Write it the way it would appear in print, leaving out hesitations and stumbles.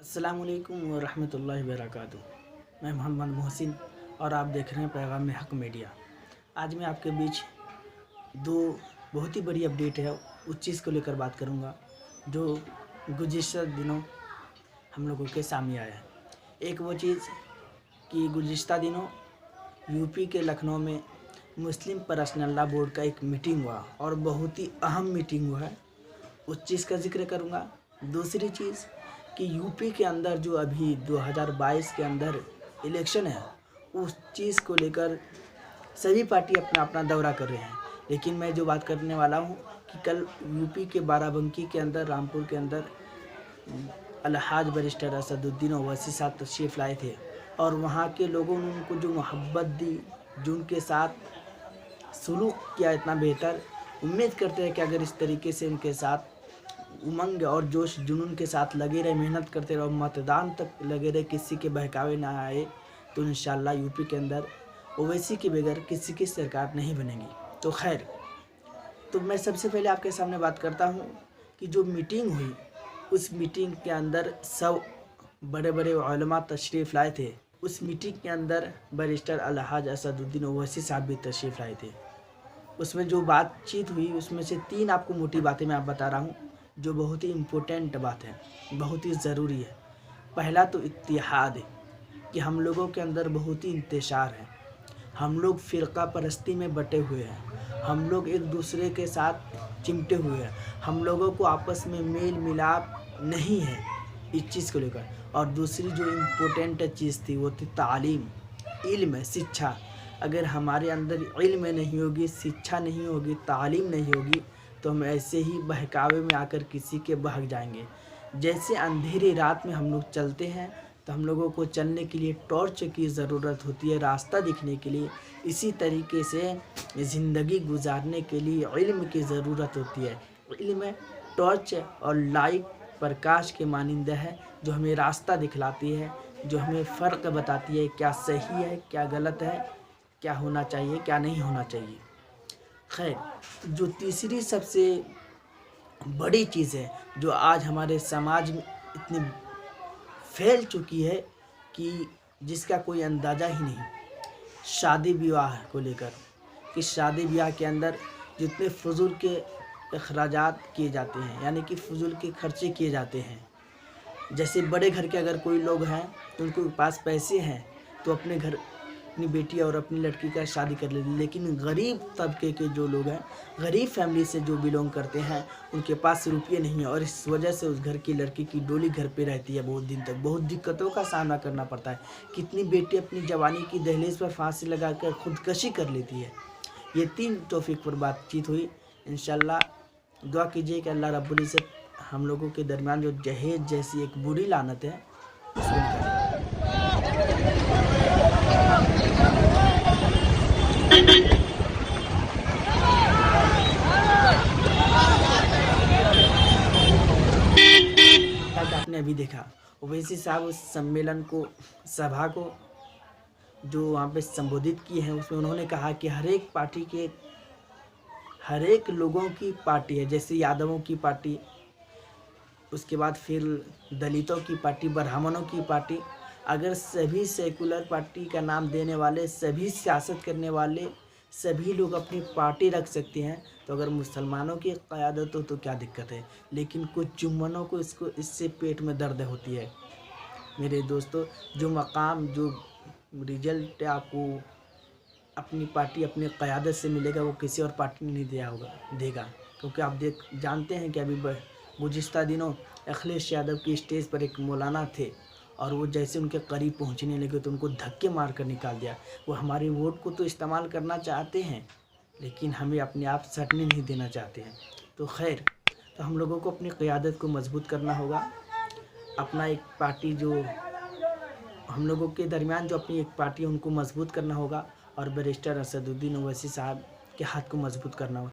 अस्सलाम वालेकुम व रहमतुल्लाहि व बरकातुहू। मैं मोहम्मद मोहसिन और आप देख रहे हैं पैगाम हक मीडिया। आज मैं आपके बीच दो बहुत ही बड़ी अपडेट है उस चीज़ को लेकर बात करूंगा जो गुज़िश्ता दिनों हम लोगों के सामने आया है। एक वो चीज़ कि गुज़िश्ता दिनों यूपी के लखनऊ में मुस्लिम पर्सनल लॉ बोर्ड का एक मीटिंग हुआ और बहुत ही अहम मीटिंग हुआ है, उस चीज़ का जिक्र करूंगा। दूसरी चीज़ कि यूपी के अंदर जो अभी 2022 के अंदर इलेक्शन है, उस चीज़ को लेकर सभी पार्टी अपना अपना दौरा कर रहे हैं। लेकिन मैं जो बात करने वाला हूं कि कल यूपी के बाराबंकी के अंदर, रामपुर के अंदर अलहाज बैरिस्टर असदुद्दीन ओवैसी साहब तशरीफ़ लाए थे और वहां के लोगों ने उनको जो मोहब्बत दी, जो उनके साथ सलूक किया इतना बेहतर, उम्मीद करते हैं कि अगर इस तरीके से उनके साथ उमंग और जोश जुनून के साथ लगे रहे, मेहनत करते रहे और मतदान तक लगे रहे, किसी के बहकावे ना आए, तो इंशाल्लाह यूपी के अंदर ओवैसी के बगैर किसी की सरकार नहीं बनेगी। तो खैर, तो मैं सबसे पहले आपके सामने बात करता हूँ कि जो मीटिंग हुई, उस मीटिंग के अंदर सब बड़े बड़े उलमा तशरीफ़ लाए थे। उस मीटिंग के अंदर बैरिस्टर अलहाज असदुद्दीन ओवैसी साहब भी तशरीफ़ लाए थे। उसमें जो बातचीत हुई, उसमें से 3 आपको मोटी बातें मैं आप बता रहा हूँ जो बहुत ही इम्पोर्टेंट बात है, बहुत ही ज़रूरी है। पहला तो इत्तिहाद है कि हम लोगों के अंदर बहुत ही इंतशार है, हम लोग फ़िरका परस्ती में बटे हुए हैं, हम लोग एक दूसरे के साथ चिमटे हुए हैं, हम लोगों को आपस में मेल मिलाप नहीं है इस चीज़ को लेकर। और दूसरी जो इम्पोर्टेंट चीज़ थी वो थी तालीम, इल्म, शिक्षा। अगर हमारे अंदर इल्म नहीं होगी, शिक्षा नहीं होगी, तालीम नहीं होगी, तो हम ऐसे ही बहकावे में आकर किसी के बहक जाएंगे। जैसे अंधेरी रात में हम लोग चलते हैं तो हम लोगों को चलने के लिए टॉर्च की ज़रूरत होती है, रास्ता दिखने के लिए। इसी तरीके से ज़िंदगी गुजारने के लिए इल्म की ज़रूरत होती है। इल्म टॉर्च और लाइट, प्रकाश के मानिंद है, जो हमें रास्ता दिखलाती है, जो हमें फ़र्क बताती है क्या सही है, क्या गलत है, क्या होना चाहिए, क्या नहीं होना चाहिए। खैर, जो तीसरी सबसे बड़ी चीज़ है जो आज हमारे समाज में इतनी फैल चुकी है कि जिसका कोई अंदाज़ा ही नहीं, शादी विवाह को लेकर। कि शादी ब्याह के अंदर जितने फजूल के अखराजात किए जाते हैं, यानी कि फजूल के खर्चे किए जाते हैं। जैसे बड़े घर के अगर कोई लोग हैं तो उनके पास पैसे हैं तो अपने घर अपनी बेटी और अपनी लड़की का शादी कर लेते, लेकिन गरीब तबके के जो लोग हैं, गरीब फैमिली से जो बिलोंग करते हैं, उनके पास रुपये नहीं है और इस वजह से उस घर की लड़की की डोली घर पे रहती है बहुत दिन तक, बहुत दिक्कतों का सामना करना पड़ता है। कितनी बेटी अपनी जवानी की दहलीज पर फांसी लगाकर खुदकशी कर लेती है। ये 3 टॉपिक पर बातचीत हुई। इंशाल्लाह दुआ कीजिए कि अल्लाह रब्बुल इज़्ज़त हम लोगों के दरमियान जो जहेज जैसी एक बुरी लानत है उसको निकाले। आपने अभी देखा ओवैसी साहब उस सम्मेलन को, सभा को जो वहाँ पे संबोधित किए हैं, उसमें उन्होंने कहा कि हर एक पार्टी के, हर एक लोगों की पार्टी है। जैसे यादवों की पार्टी, उसके बाद फिर दलितों की पार्टी, ब्राह्मणों की पार्टी। अगर सभी सेकुलर पार्टी का नाम देने वाले, सभी सियासत करने वाले, सभी लोग अपनी पार्टी रख सकते हैं, तो अगर मुसलमानों की क़यादत हो तो क्या दिक्कत है। लेकिन कुछ जुम्मनों को इससे पेट में दर्द होती है। मेरे दोस्तों, जो मकाम, जो रिजल्ट आपको अपनी पार्टी, अपनी क़यादत से मिलेगा, वो किसी और पार्टी ने नहीं देगा। क्योंकि आप जानते हैं कि अभी गुज़िश्ता दिनों अखिलेश यादव की स्टेज पर एक मौलाना थे और वो जैसे उनके करीब पहुंचने लगे तो उनको धक्के मार कर निकाल दिया। वो हमारे वोट को तो इस्तेमाल करना चाहते हैं, लेकिन हमें अपने आप सटने नहीं देना चाहते हैं। तो खैर, तो हम लोगों को अपनी क़यादत को मजबूत करना होगा। अपना एक पार्टी जो हम लोगों के दरमियान जो अपनी एक पार्टी है, उनको मजबूत करना होगा और बैरिस्टर असदुद्दीन ओवैसी साहब के हाथ को मजबूत करना होगा।